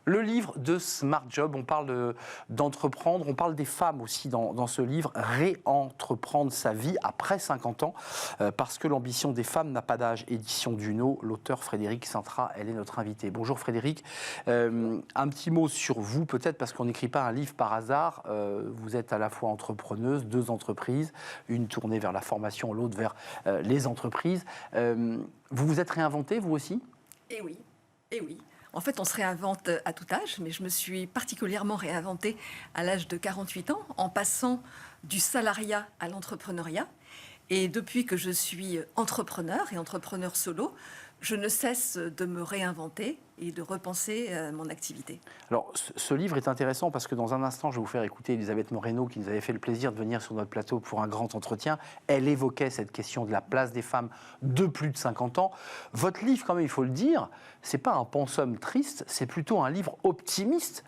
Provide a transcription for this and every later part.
Le livre de Smart Job, on parle d'entreprendre, on parle des femmes aussi dans ce livre, réentreprendre sa vie après 50 ans, parce que l'ambition des femmes n'a pas d'âge. Édition Duno, l'auteur Frédérique Sintra, elle est notre invitée. Bonjour Frédérique, un petit mot sur vous peut-être, parce qu'on n'écrit pas un livre par hasard, vous êtes à la fois entrepreneuse, 2 entreprises, une tournée vers la formation, l'autre vers les entreprises. Vous vous êtes réinventée vous aussi ? Eh oui, eh oui. En fait, on se réinvente à tout âge, mais je me suis particulièrement réinventée à l'âge de 48 ans, en passant du salariat à l'entrepreneuriat. Et depuis que je suis entrepreneur et entrepreneur solo, je ne cesse de me réinventer et de repenser mon activité. Alors, ce livre est intéressant parce que dans un instant, je vais vous faire écouter Elisabeth Moreno, qui nous avait fait le plaisir de venir sur notre plateau pour un grand entretien. Elle évoquait cette question de la place des femmes de plus de 50 ans. Votre livre, quand même, il faut le dire, c'est pas un pensum triste, c'est plutôt un livre optimiste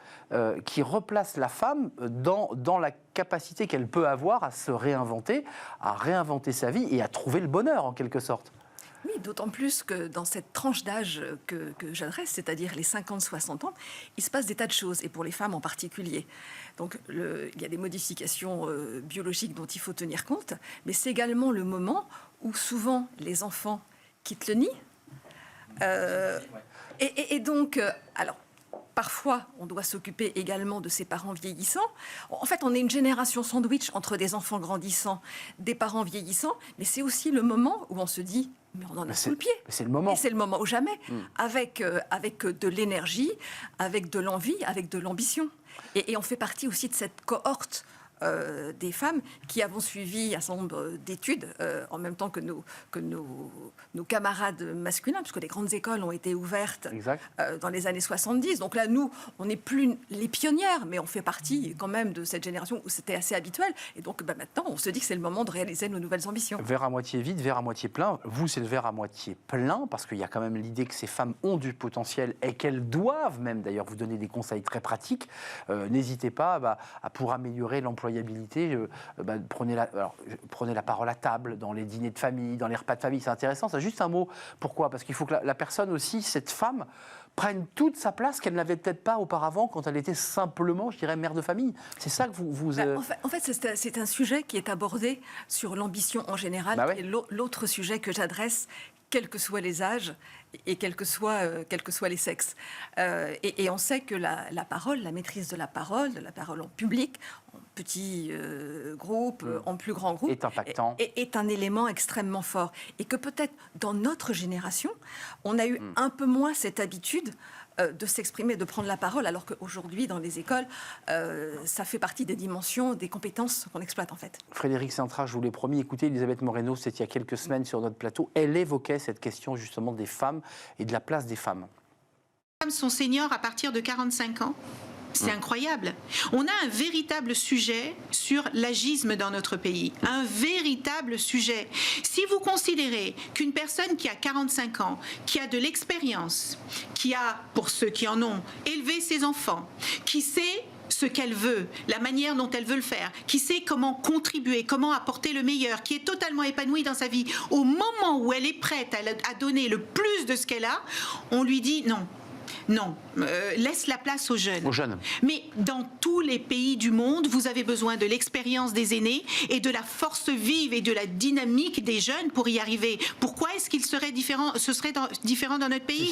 qui replace la femme dans la capacité qu'elle peut avoir à se réinventer, à réinventer sa vie et à trouver le bonheur, en quelque sorte. Oui, d'autant plus que dans cette tranche d'âge que j'adresse, c'est-à-dire les 50-60 ans, il se passe des tas de choses, et pour les femmes en particulier. Donc, il y a des modifications biologiques dont il faut tenir compte, mais c'est également le moment où souvent les enfants quittent le nid. Et donc, alors, parfois, on doit s'occuper également de ses parents vieillissants. En fait, on est une génération sandwich entre des enfants grandissants, des parents vieillissants, mais c'est aussi le moment où on se dit « mais on en a sous le pied ». C'est le moment. Et c'est le moment ou jamais, avec de l'énergie, avec de l'envie, avec de l'ambition. Et on fait partie aussi de cette cohorte des femmes qui avons suivi un certain nombre d'études en même temps que nos camarades masculins, puisque les grandes écoles ont été ouvertes dans les années 70. Donc là, nous, on n'est plus les pionnières, mais on fait partie quand même de cette génération où c'était assez habituel. Et donc maintenant, on se dit que c'est le moment de réaliser nos nouvelles ambitions. Verre à moitié vide, verre à moitié plein. Vous, c'est le verre à moitié plein, parce qu'il y a quand même l'idée que ces femmes ont du potentiel et qu'elles doivent même d'ailleurs vous donner des conseils très pratiques. N'hésitez pas pour améliorer l'employabilité. Prenez la parole à table, dans les dîners de famille, dans les repas de famille, c'est intéressant. C'est juste un mot. Pourquoi ? Parce qu'il faut que la personne aussi, cette femme, prenne toute sa place qu'elle n'avait peut-être pas auparavant quand elle était simplement, je dirais, mère de famille. C'est ça que vous... En fait, c'est un sujet qui est abordé sur l'ambition en général, qui est l'autre sujet que j'adresse, quels que soient les âges et quels que soient les sexes. Et on sait que la parole, la maîtrise de la parole en public, en petit groupe, en plus grand groupe, est un élément extrêmement fort. Et que peut-être dans notre génération, on a eu un peu moins cette habitude de s'exprimer, de prendre la parole, alors qu'aujourd'hui, dans les écoles, ça fait partie des dimensions, des compétences qu'on exploite en fait. Frédérique Sintra, je vous l'ai promis, écoutez, Elisabeth Moreno, c'était il y a quelques semaines sur notre plateau, elle évoquait cette question justement des femmes et de la place des femmes. Les femmes sont seniors à partir de 45 ans. C'est incroyable. On a un véritable sujet sur l'agisme dans notre pays. Un véritable sujet. Si vous considérez qu'une personne qui a 45 ans, qui a de l'expérience, qui a, pour ceux qui en ont, élevé ses enfants, qui sait ce qu'elle veut, la manière dont elle veut le faire, qui sait comment contribuer, comment apporter le meilleur, qui est totalement épanouie dans sa vie, au moment où elle est prête à donner le plus de ce qu'elle a, on lui dit non. Non, laisse la place aux jeunes. Mais dans tous les pays du monde, vous avez besoin de l'expérience des aînés et de la force vive et de la dynamique des jeunes pour y arriver. Pourquoi est-ce qu'il serait différent, différent dans notre pays ?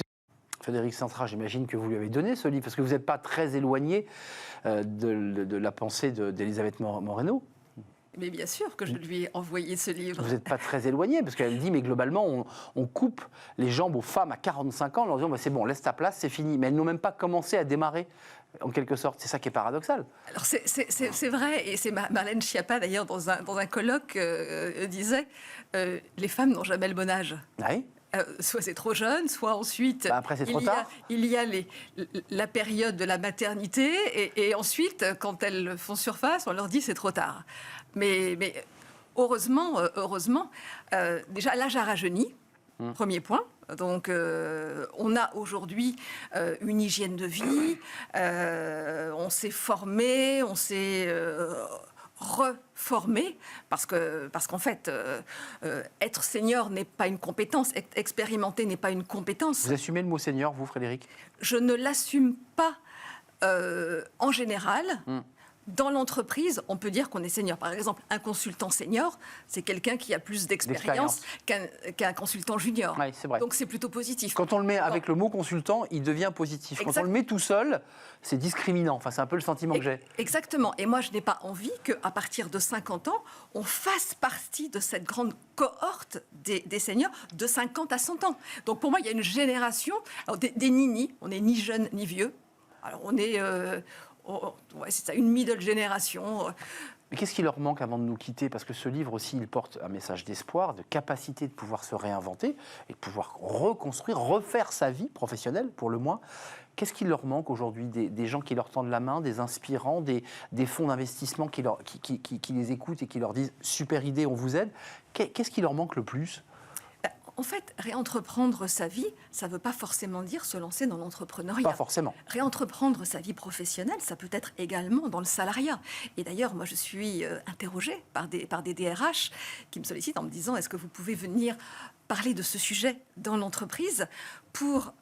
Frédérique Sintra, j'imagine que vous lui avez donné ce livre, parce que vous n'êtes pas très éloigné de la pensée d'Elisabeth Moreno. Mais bien sûr que je lui ai envoyé ce livre. Vous n'êtes pas très éloigné, parce qu'elle dit, mais globalement, on coupe les jambes aux femmes à 45 ans, en leur disant, c'est bon, laisse ta place, c'est fini. Mais elles n'ont même pas commencé à démarrer, en quelque sorte. C'est ça qui est paradoxal. Alors c'est vrai, et c'est Marlène Schiappa, d'ailleurs, dans un colloque, disait, les femmes n'ont jamais le bon âge. Oui. Soit c'est trop jeune, soit ensuite après c'est trop tard. Il y a la période de la maternité et ensuite quand elles font surface, on leur dit c'est trop tard. Mais heureusement, déjà l'âge a rajeuni, premier point. Donc on a aujourd'hui une hygiène de vie, on s'est formé, on s'est reformer, parce qu'en fait, être senior n'est pas une compétence, expérimenter n'est pas une compétence. Vous assumez le mot senior, vous, Frédéric? Je ne l'assume pas en général. Dans l'entreprise, on peut dire qu'on est senior. Par exemple, un consultant senior, c'est quelqu'un qui a plus d'expérience qu'un consultant junior. Oui, c'est vrai. Donc c'est plutôt positif. Quand on le met avec le mot consultant, il devient positif. Quand on le met tout seul, c'est discriminant. Enfin, c'est un peu le sentiment que j'ai. Exactement. Et moi, je n'ai pas envie qu'à partir de 50 ans, on fasse partie de cette grande cohorte des seniors de 50 à 100 ans. Donc pour moi, il y a une génération, alors des ninis, on n'est ni jeunes ni vieux. Alors on est... ouais, c'est ça, une middle génération. Mais qu'est-ce qui leur manque avant de nous quitter? Parce que ce livre aussi, il porte un message d'espoir, de capacité de pouvoir se réinventer et de pouvoir reconstruire, refaire sa vie professionnelle, pour le moins. Qu'est-ce qui leur manque aujourd'hui? Des gens qui leur tendent la main, des inspirants, des fonds d'investissement qui les écoutent et qui leur disent « super idée, on vous aide ». Qu'est-ce qui leur manque le plus? En fait, réentreprendre sa vie, ça ne veut pas forcément dire se lancer dans l'entrepreneuriat. Pas forcément. Réentreprendre sa vie professionnelle, ça peut être également dans le salariat. Et d'ailleurs, moi, je suis interrogée par des DRH qui me sollicitent en me disant « est-ce que vous pouvez venir parler de ce sujet dans l'entreprise pour...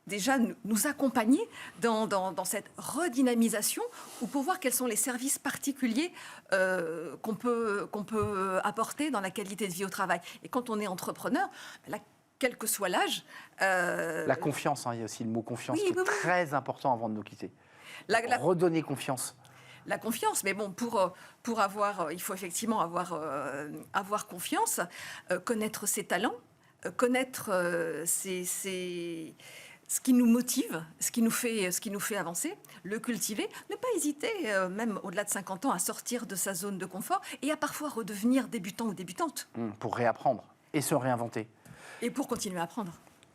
déjà nous accompagner dans cette redynamisation ou pour voir quels sont les services particuliers qu'on peut apporter dans la qualité de vie au travail. Et quand on est entrepreneur, là, quel que soit l'âge... La confiance, il y a aussi le mot confiance qui est très important avant de nous quitter. Redonner confiance. La confiance, mais bon, pour avoir... il faut effectivement avoir confiance, connaître ses talents, connaître ce qui nous motive, ce qui nous fait avancer, le cultiver, ne pas hésiter, même au-delà de 50 ans, à sortir de sa zone de confort et à parfois redevenir débutant ou débutante. Pour réapprendre et se réinventer. Et pour continuer à apprendre.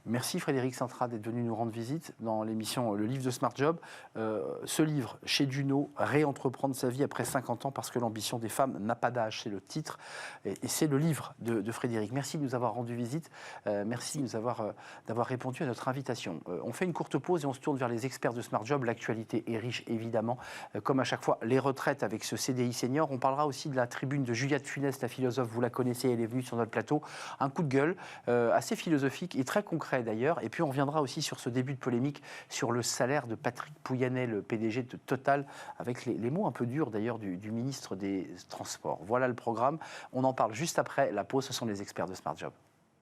Merci Frédéric Sintra d'être venu nous rendre visite dans l'émission Le Livre de Smart Job. Ce livre, chez Duno, Réentreprendre sa vie après 50 ans parce que l'ambition des femmes n'a pas d'âge, c'est le titre. Et c'est le livre de Frédéric. Merci de nous avoir rendu visite. Merci d'avoir répondu à notre invitation. On fait une courte pause et on se tourne vers les experts de Smart Job. L'actualité est riche, évidemment. Comme à chaque fois, les retraites avec ce CDI senior. On parlera aussi de la tribune de Julia de Funès, la philosophe. Vous la connaissez, elle est venue sur notre plateau. Un coup de gueule assez philosophique et très concret d'ailleurs. Et puis on reviendra aussi sur ce début de polémique sur le salaire de Patrick Pouyanné, le PDG de Total, avec les mots un peu durs d'ailleurs du ministre des Transports. Voilà le programme. On en parle juste après la pause. Ce sont les experts de Smart Job.